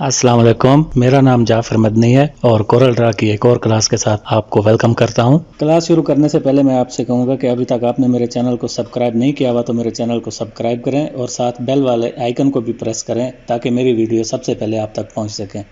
अस्सलाम वालेकुम, मेरा नाम जाफर मदनी है और CorelDraw की एक और क्लास के साथ आपको वेलकम करता हूं। क्लास शुरू करने से पहले मैं आपसे कहूंगा कि अभी तक आपने मेरे चैनल को सब्सक्राइब नहीं किया हुआ तो मेरे चैनल को सब्सक्राइब करें और साथ बेल वाले आइकन को भी प्रेस करें ताकि मेरी वीडियो सबसे पहले आप तक पहुंच सकें।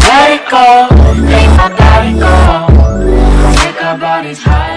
Let it go, make my body go. Take our bodies high.